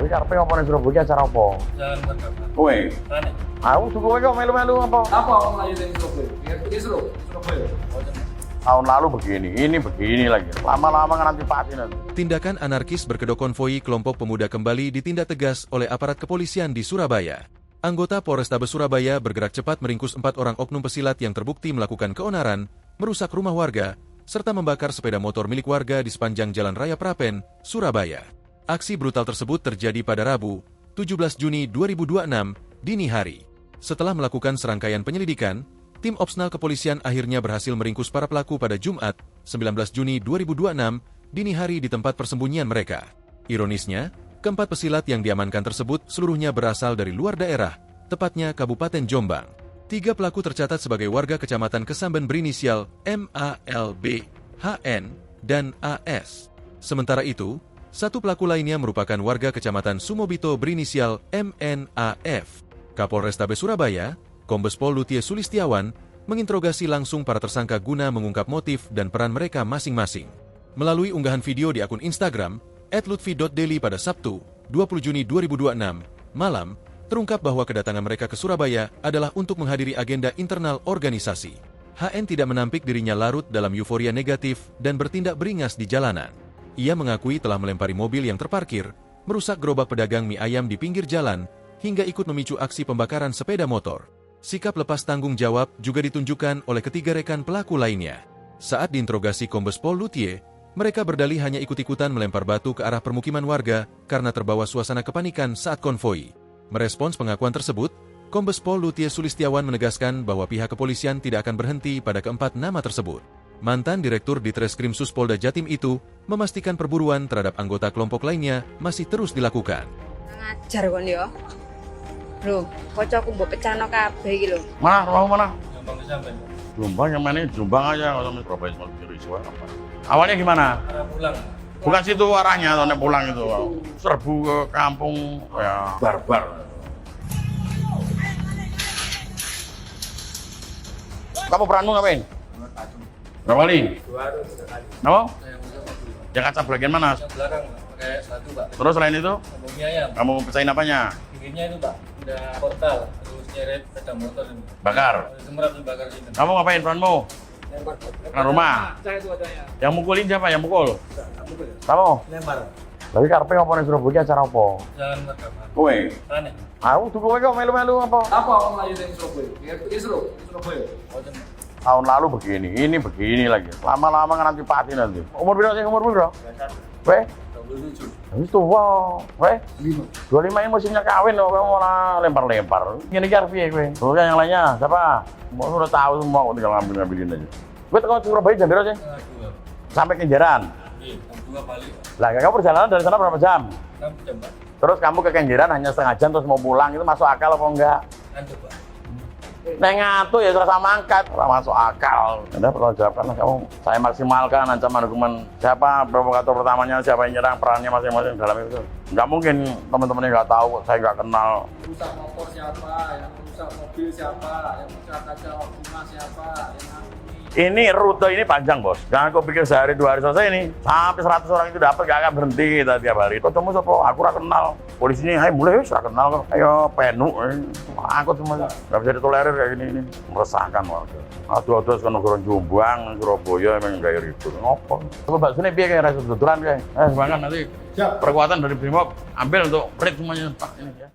karepe apa ning Surabaya acara apa? Jalan Margama. Kowe. Rane. Aku tuku kowe kok melu-melu apa? Apa orang melayu dari Surabaya? Ini Surabaya. Tahun lalu begini, ini begini lagi. Lama-lama nanti pasti nanti. Tindakan anarkis berkedok konvoi kelompok pemuda kembali ditindak tegas oleh aparat kepolisian di Surabaya. Anggota Polrestabes Surabaya bergerak cepat meringkus 4 orang oknum pesilat yang terbukti melakukan keonaran, merusak rumah warga, serta membakar sepeda motor milik warga di sepanjang Jalan Raya Prapen, Surabaya. Aksi brutal tersebut terjadi pada Rabu, 17 Juni 2026, dini hari. Setelah melakukan serangkaian penyelidikan, tim Opsnal Kepolisian akhirnya berhasil meringkus para pelaku pada Jumat, 19 Juni 2026, dini hari di tempat persembunyian mereka. Ironisnya, keempat pesilat yang diamankan tersebut seluruhnya berasal dari luar daerah, tepatnya Kabupaten Jombang. 3 pelaku tercatat sebagai warga Kecamatan Kesamben berinisial MALB, HN, dan AS. Sementara itu, 1 pelaku lainnya merupakan warga Kecamatan Sumobito berinisial MNAF. Kapolrestabes Surabaya, Kombes Pol Lutie Sulistiawan, menginterogasi langsung para tersangka guna mengungkap motif dan peran mereka masing-masing. Melalui unggahan video di akun Instagram, @lutfi.daily pada Sabtu, 20 Juni 2026, malam, terungkap bahwa kedatangan mereka ke Surabaya adalah untuk menghadiri agenda internal organisasi. HN tidak menampik dirinya larut dalam euforia negatif dan bertindak beringas di jalanan. Ia mengakui telah melempari mobil yang terparkir, merusak gerobak pedagang mie ayam di pinggir jalan, hingga ikut memicu aksi pembakaran sepeda motor. Sikap lepas tanggung jawab juga ditunjukkan oleh ketiga rekan pelaku lainnya. Saat diinterogasi Kombes Pol Lutie, mereka berdalih hanya ikut-ikutan melempar batu ke arah permukiman warga karena terbawa suasana kepanikan saat konvoi. Merespons pengakuan tersebut, Kombes Pol Lutie Sulistiawan menegaskan bahwa pihak kepolisian tidak akan berhenti pada keempat nama tersebut. Mantan Direktur Ditreskrim Suspolda Jatim itu memastikan perburuan terhadap anggota kelompok lainnya masih terus dilakukan. Ngajar kon yo. Lho, kocokku mbok pecahno kabeh iki lho. Mana rumahmu mana? Jombang Kesamben. Jombang yang mana? Jombang aja kalau sama Surabaya cuma isu apa. Awalnya gimana? Arah pulang. Bukan situ arahnya, atau pulang itu. Serbu ke kampung, ya barbar. Kamu peranmu ngapain? Berapa kali? 2 atau 3 kali. Apa? Saya muter mobil. Yang kaca bagian mana? Yang belakang, Pak. Pakai satu, Pak. Terus selain itu, Ngomong mie ayam. kamu pecahin apanya? Pinggirnya itu, Pak. Udah portal. Terus nyeret sepeda motor ini. Bakar. Semerat dibakar situ. Kamu ngapain peranmu? Lempar. Ke rumah. Saya itu adanya. Yang mukulin siapa? Yang mukul? Aku ya. Kamu? Lempar. Tapi karepe apa ning Surabaya acara apa? Jalan Margama. Kowe. Rane. Aku tuku kowe kok melu-melu apa? Apa orang melayu dari Surabaya? Ini Surabaya. Tahun lalu begini, ini begini lagi. Lama-lama nanti pasti nanti. Umur berapa sih? Umur berapa? Kowe? 27. Wis tua. Kowe? 25 ini musimnya kawin loh, kamu malah lempar-lempar. Ini iki arep piye kowe? Terus yang lainnya siapa? Mau udah tahu semua, kok tinggal ngambil-ngambilin aja. Kowe tekan Surabaya jam berapa sih? Setengah 2. Sampai Kenjeran. Iya, jam 2 balik, Pak. Lah, kamu perjalanan dari sana berapa jam? 6 jam, Pak. Terus kamu ke Kenjeran hanya setengah jam terus mau pulang, itu masuk akal apa enggak? Ngantuk, Pak. Neng ngatu ya serasa mangkat, masuk akal. Anda perlu jawabkan, kamu saya maksimalkan ancaman hukuman siapa provokator pertamanya, siapa yang nyerang, perannya masing-masing dalam itu. Nggak mungkin teman-temannya nggak tahu, saya nggak kenal. Rusak motor siapa? Yang rusak mobil siapa? Yang rusak kaca rumah siapa? Yang Ini rute ini panjang bos, jangan kau pikir sehari 2 hari selesai ini. Sampai 100 orang itu dapat, gak akan berhenti kita tiap hari. Ketemu siapa? Aku nggak kenal. Polisi ini, hai mulai wis nggak kenal kok. Ayo penu, angkut semuanya. Nggak bisa ditolerir kayak gini ini, meresahkan warga. Aduh-aduh sekarang orang Jombang, Surabaya emang kayak ribut. Ngopo? Coba baksonya piye kayak rasa tuturan kayak. Semangat nanti. Perkuatan dari Brimob ambil untuk red semuanya Pak ini ya.